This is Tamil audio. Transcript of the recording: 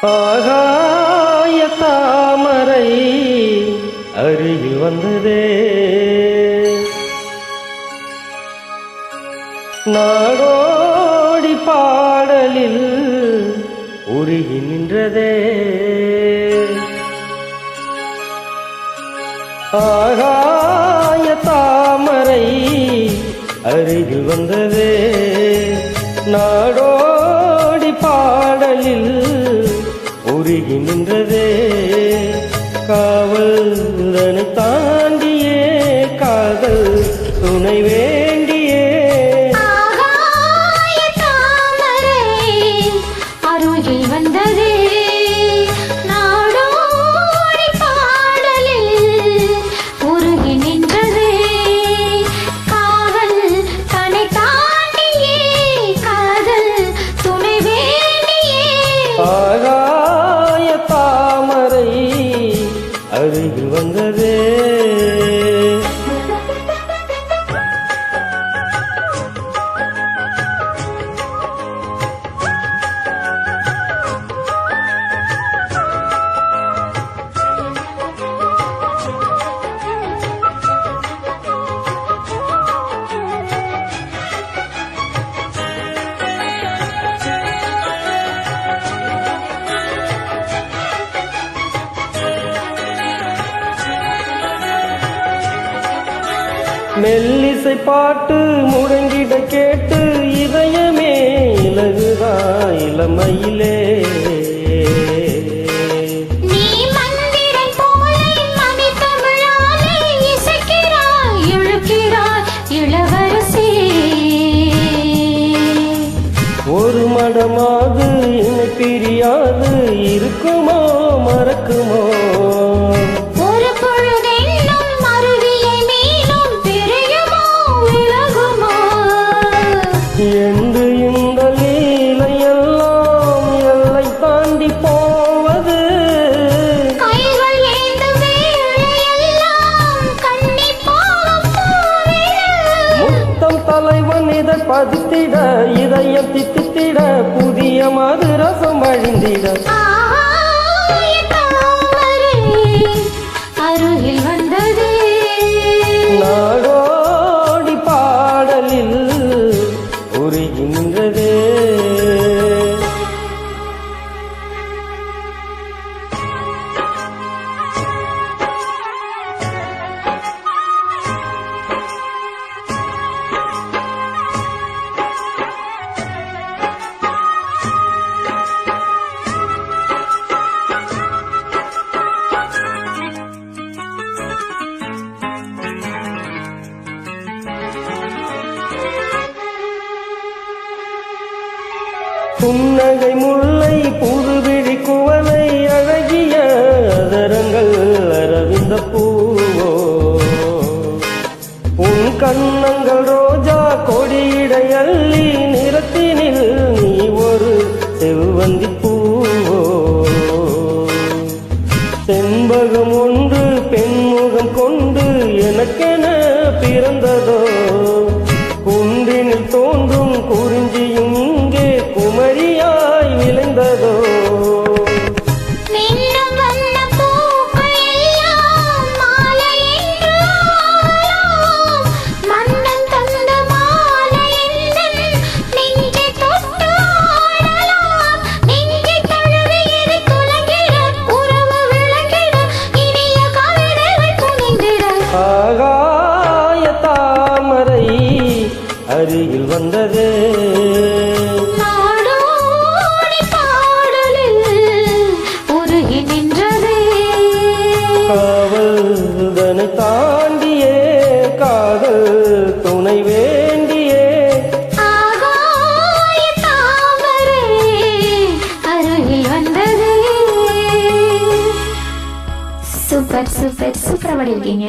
ஆகாய தாமரை அருகில் வந்ததே, நாடோடி பாடலில் உருகி நின்றதே. ஆகாய தாமரை அருகில் வந்ததே, நாடோடி பாடலில் உருகி நின்றதே. காவல் தனை தாண்டியே காதல் துணை வேண்டியே. ஆகாய தாமரை அருகில் வந்ததே, நாடோடி பாடலில் உருகி நின்றதே. காவல் தனை தாண்டியே காதல் துணை வேண்டியே. ஆகாய தாமரை அருகில் வந்ததே. மெல்லிசை பாட்டு முழங்கிட கேட்டு இதயமே இலகுதா இளமையிலே. நீ மந்திரை போல மணித்தமிழாலே இசைக்கிறாய் இழுக்கிறாய் இளவரசி. ஒரு மடமாது இணை பிரியாது இருக்குமோ மறக்குமோ. என்று இந்த லீலையெல்லாம் எல்லை தாண்டி போவது. கைகள் ஏந்தும் வேளையெல்லாம் கண்ணீர் போகும் போவது. முத்தம் தலைவன் இதை பதித்திட, இதயம் தித்தித்திட, புதிய மது ரசம் அழிந்திட. ஆகாய தாமரை அருகில் வந்ததே, நாடோடி பாடலில் உருகி நின்றதே. புன்னகை முல்லை புதுவிழி குவலை அழகிய அதரங்கள் அரவிந்த பூவோ. உன் கண்ணங்கள் ரோஜா கொடியிடை அள்ளி நிறத்தினில் நீ ஒரு செவ்வந்தி பூவோ. செண்பகம் ஒன்று பெண்முகம் கொண்டு எனக்கென பிறந்ததோ. குன்றினில் தோன்றும் குறிஞ்சியும் இங்கே குமரியாய் விளைந்ததோ. ஆகாய தாமரை அருகில் வந்ததே, நாடோடி பாடலில் உருகி நின்றதே. காவல் தனை தாண்டியே காதல் துணை வேண்டியே. ஆகாய தாமரை அருகில் வந்ததே. சூப்பர் சூப்பர் சூப்பரா பாடியிருக்கீங்க.